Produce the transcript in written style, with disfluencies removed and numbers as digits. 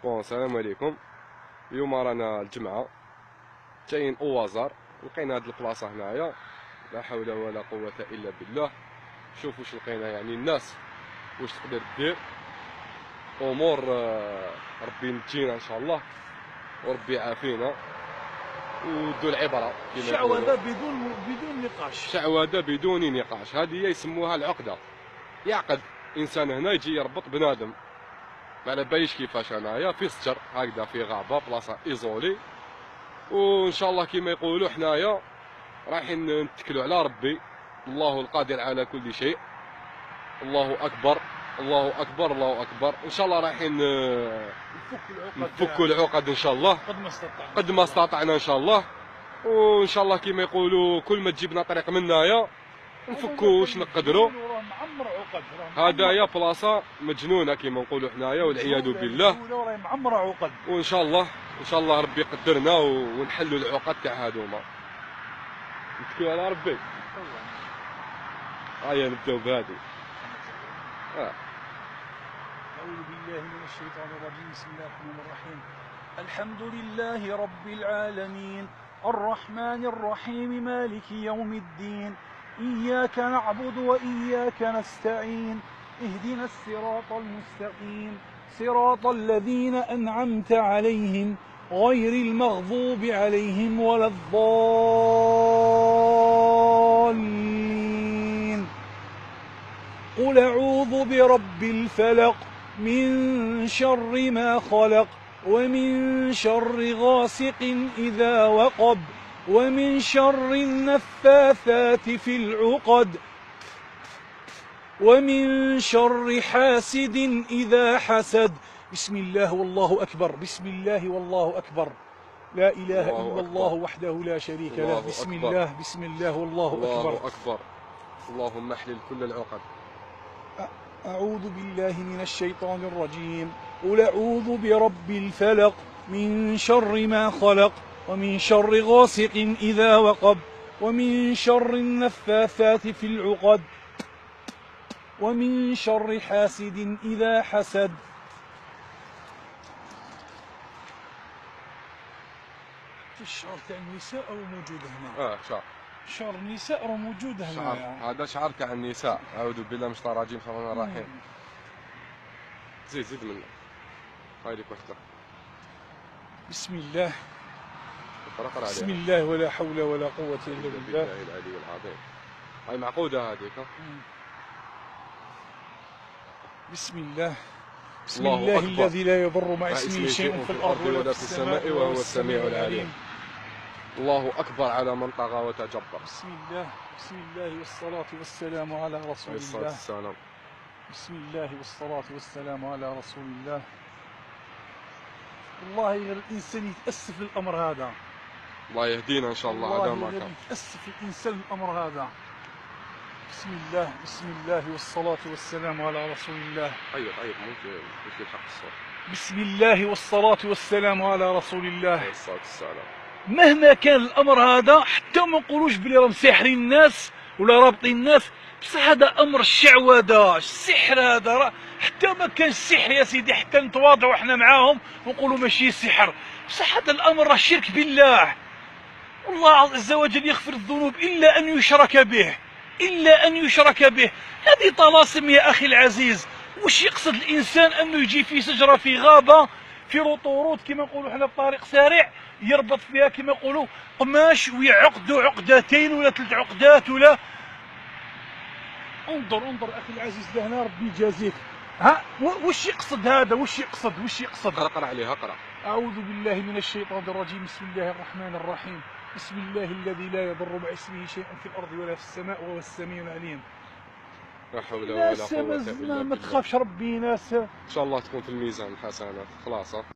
بون السلام عليكم. اليوم رانا الجمعة جايين اوازار، لقينا هاد البلاصة هنايا، لا حول ولا قوة الا بالله. شوف واش لقينا، يعني الناس واش تقدر دير امور. ربي ينجينا ان شاء الله وربي يعافينا ودو العبرة. شعوذة بدون نقاش، شعوذة بدون نقاش، هذه هي يسموها العقدة. يعقد انسان هنا يجي يربط بنادم، ما على باليش كيفاش. انايا في سجر هكذا في غابه بلاصه ايزولي، وان شاء الله كما يقولوا حنايا رايحين نتكلوا على ربي، الله القادر على كل شيء. الله اكبر الله اكبر الله اكبر. ان شاء الله رايحين نفكوا العقد ان شاء الله قد ما استطعنا ان شاء الله. وان شاء الله كما يقولوا كل ما تجيبنا طريق من هنايا نفكوا واش نقدروا. هدايا بلاصه مجنونه كما نقولوا حنايا والعياذ بالله. معمره عقد، وان شاء الله ربي يقدرنا ونحلوا العقد تاع هذوما. نتكلوا على ربي. هيا نبداو بهذه. أعوذ بالله من الشيطان الرجيم. بسم الله الرحمن الرحيم. الحمد لله رب العالمين الرحمن الرحيم مالك يوم الدين، إياك نعبد وإياك نستعين، اهدنا الصراط المستقيم صراط الذين أنعمت عليهم غير المغضوب عليهم ولا الضالين. قل أعوذ برب الفلق من شر ما خلق، ومن شر غاسق إذا وقب، ومن شر النفاثات في العقد، ومن شر حاسد إذا حسد. بسم الله والله أكبر، بسم الله والله أكبر، لا إله إلا الله وحده لا شريك له. بسم الله بسم الله والله أكبر. الله أكبر. اللهم احلل كل العقد. أعوذ بالله من الشيطان الرجيم. قل أعوذ برب الفلق من شر ما خلق، ومن شر غاسق إذا وقب، ومن شر النفاثات في العقد، ومن شر حاسد إذا حسد. الشعر تاع النساء راه موجود هنا. شعر النساء راه موجود هنا. هذا شعر تاع النساء. أعوذ بالله من الشيطان الرجيم، بسم الله الرحمن الرحيم. زيد منه. هاي لك وحده. بسم الله بسم عليها. الله ولا حول ولا قوة إلا بالله العلي العظيم. هاي معقودة هذيك. بسم الله بسم الله الذي لا يضر مع اسمه شيء في الأرض ولا في السماء وهو السميع العليم. الله أكبر على من طغى وتجبر. بسم الله والصلاة والسلام على رسول الله. بسم الله والصلاة والسلام على رسول الله. والله غير الإنسان يتأسف للأمر هذا. الله يهدينا إن شاء الله. هذا ما كان يتأسف الإنسان للأمر هذا. بسم الله والصلاة والسلام على رسول الله. طيب ممكن يلحق الصوت. بسم الله والصلاة والسلام على رسول الله. عليه الصلاة والسلام. مهما كان الأمر هذا، حتى ما نقولوش بلي راهم ساحرين الناس ولا رابطين الناس، بصح هذا أمر الشعوذة، السحر هذا راه حتى ما كان السحر يا سيدي، حتى نتواضعوا احنا معاهم ونقولوا ماشي سحر، بصح هذا الأمر راه شرك بالله. والله عز وجل يغفر الذنوب إلا أن يشرك به، إلا أن يشرك به. هذه طلاسم يا أخي العزيز. وش يقصد الإنسان أنه يجي في شجرة في غابة في روطورود كما نقولوا حنا بطريق سريع، يربط فيها كما يقولوا قماش ويعقدوا عقدتين ولا 3 عقدات ولا. انظر أخي العزيز لهنا، ربي يجازيك. وش يقصد هذا؟ وش يقصد؟ اقرأ عليها، اقرأ. أعوذ بالله من الشيطان الرجيم. بسم الله الرحمن الرحيم. بسم الله الذي لا يضر مع اسمه شيء في الأرض ولا في السماء وهو السميع العليم. لا حول ولا قوة إلا بالله. ما تخافش ربي ناس. إن شاء الله تكون في الميزان الحسنات. خلاص.